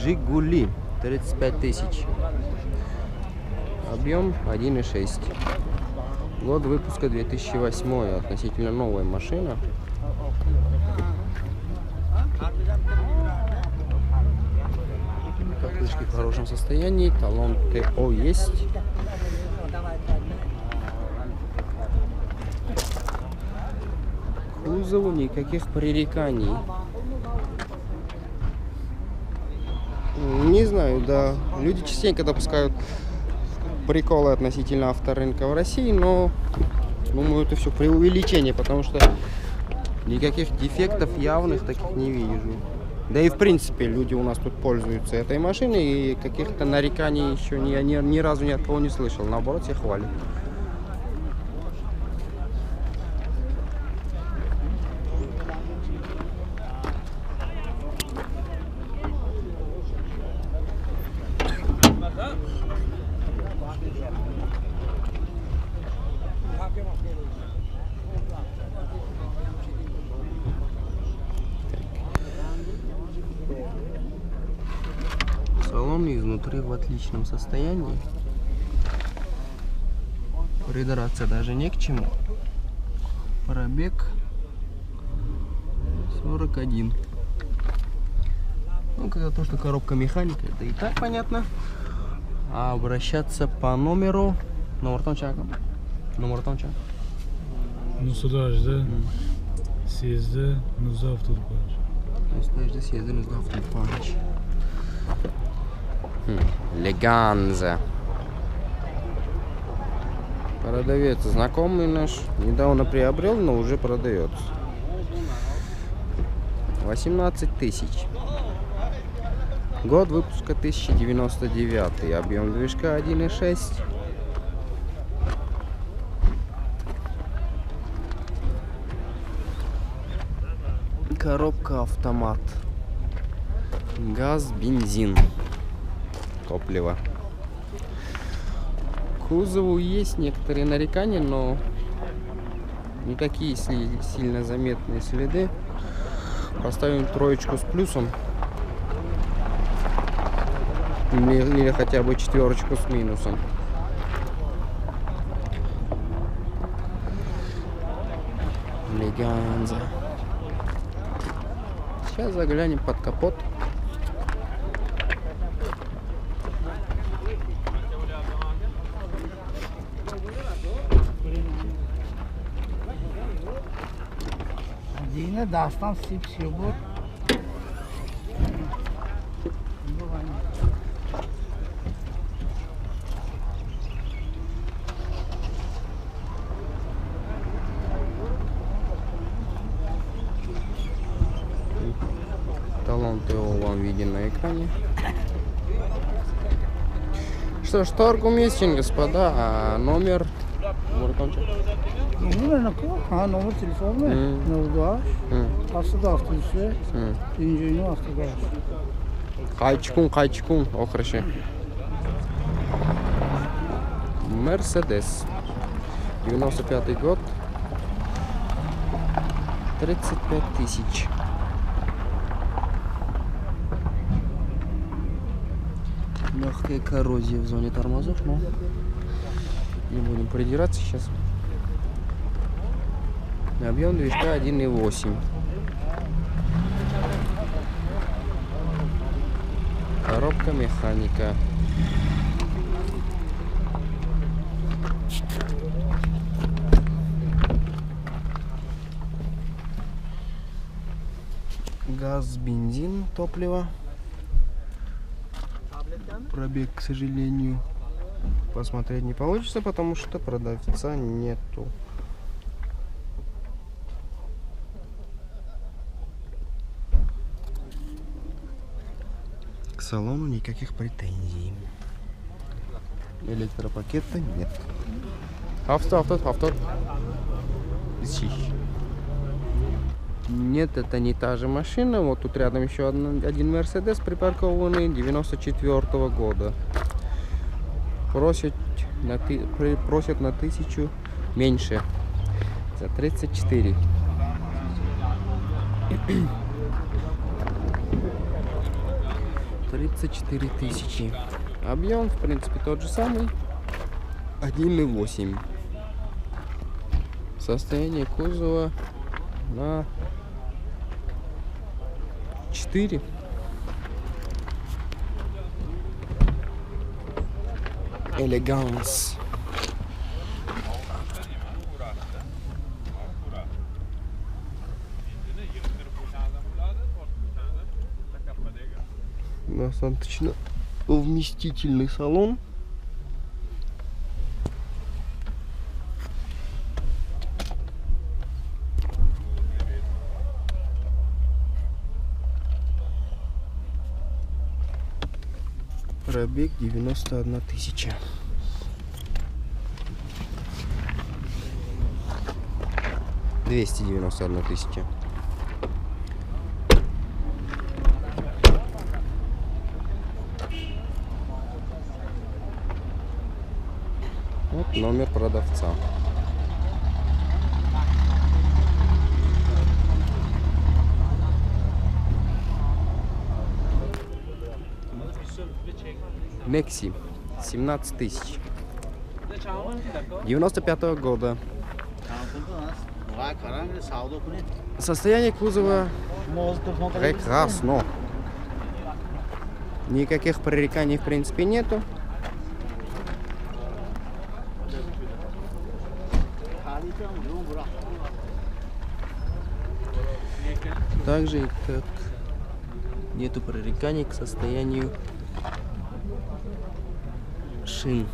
Жигули. 35 тысяч. Объем 1,6. Год выпуска 2008. Относительно новая машина. Покрышки в хорошем состоянии. Талон ТО есть. Кузову никаких пререканий. Не знаю, да. Люди частенько допускают приколы относительно авторынка в России, но думаю, это все преувеличение, потому что никаких дефектов явных таких не вижу. Да и в принципе люди у нас тут пользуются этой машиной, и каких-то нареканий еще ни разу ни от кого не слышал. Наоборот, все хвалят. Салон изнутри в отличном состоянии. Придраться даже не к чему. Пробег 41. Ну, когда то, что коробка механика, это и так понятно. А обращаться по номеру... Номер чаком. Nusraj'da Siyez'de Nuzda Avtodipaj. Nusraj'da Siyez'de Nuzda Avtodipaj. Леганза. Продавец знакомый наш. Недавно приобрел, но уже продается. 18 тысяч. Год выпуска 1099. Объем движка 1,6. Коробка автомат. Газ, бензин. Топливо. Кузову есть некоторые нарекания, но не такие сильно заметные следы. Поставим троечку с плюсом. Или хотя бы четверочку с минусом. Леганза. Сейчас заглянем под капот. Yine Dastan Sip Silver. Талон ТО вам виден на экране. Что ж, торг уместен, господа, а номер... Номер телефона 02 663 160. Кайчкун, охраши. Мерседес. 95-й год. 35 тысяч. Легкая коррозия в зоне тормозов, но не будем придираться сейчас. Объем движка 1,8. Коробка механика. Газ, бензин, топливо. Пробег, к сожалению, посмотреть не получится, потому что продавца нету. К салону никаких претензий. Электропакета нет. Автор. Нет, это не та же машина. Вот тут рядом еще один Мерседес припаркованный 94-го года. Просят на 1000 меньше. За 34. 34 тысячи. Объем, в принципе, тот же самый. 1,8. Состояние кузова на 4. Элеганс. Достаточно вместительный салон. Пробег 91 тысяча. $291 тысяча. Вот номер продавца. Некси 17 тысяч. 95-го года. Состояние кузова прекрасно. Никаких пререканий в принципе нету. Также как нету пререканий к состоянию шин.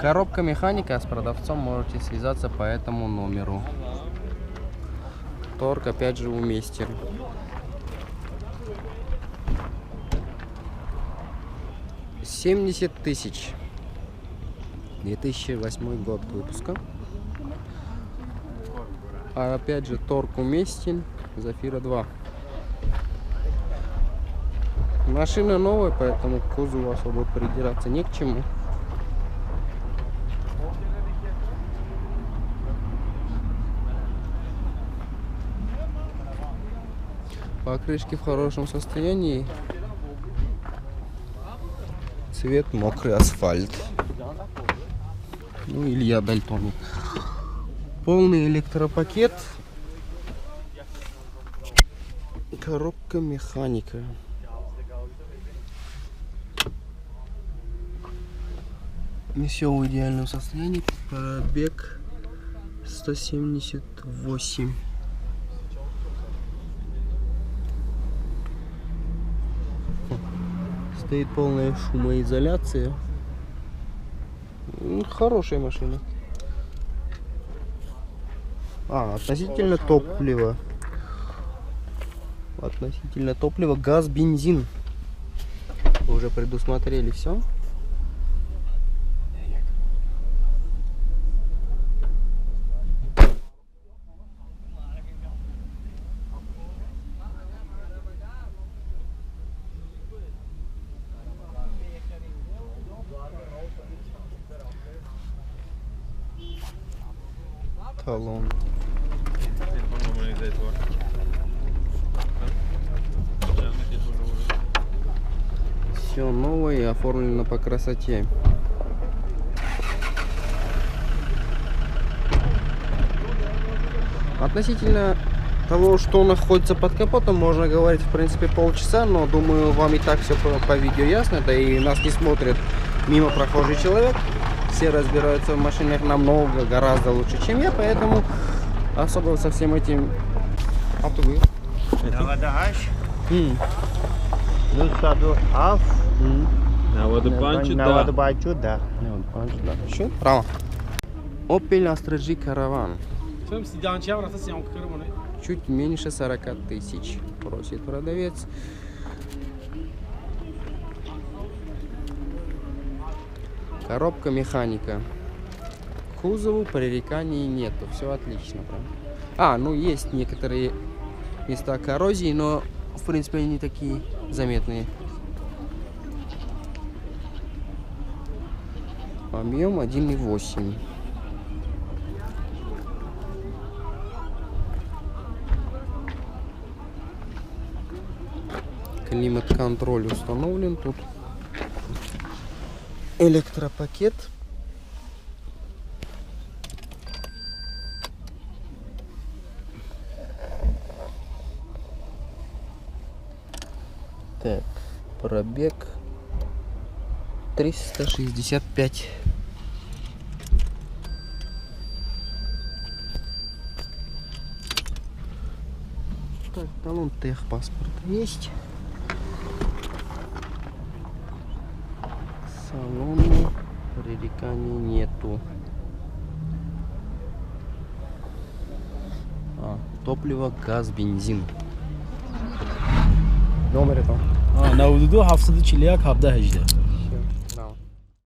Коробка механика, с продавцом можете связаться по этому номеру. Торг опять же уместен. $70 тысяч. 2008 год выпуска. А опять же торг уместен. Зафира 2. Машина новая, поэтому к кузову особо придираться не к чему. Покрышки в хорошем состоянии. Цвет мокрый асфальт. Ну или я дальтоник. Полный электропакет. Коробка механика. Все в идеальном состоянии. Пробег 178. Стоит полная шумоизоляция. Хорошая машина. Относительно топлива. Относительно топлива газ, бензин. Уже предусмотрели все. Талон. Все новое и оформлено по красоте. Относительно того, что находится под капотом, можно говорить в принципе полчаса, но думаю, вам и так все по видео ясно, да и нас не смотрит мимо прохожий человек. Все разбираются в машинах намного, гораздо лучше, чем я, поэтому особо со всем этим автогуй. Opel Astra J Caravan. Чуть меньше 40 тысяч просит продавец. Коробка механика. К кузову пререканий нету. Все отлично. Ну есть некоторые места коррозии, но в принципе они не такие заметные. Объем 1,8. Климат-контроль установлен. Тут электропакет. Так, пробег 365. Так, талон техпаспорт есть. Салону пререканий нету. Топливо, газ, бензин. Номер это. 92 71 17 18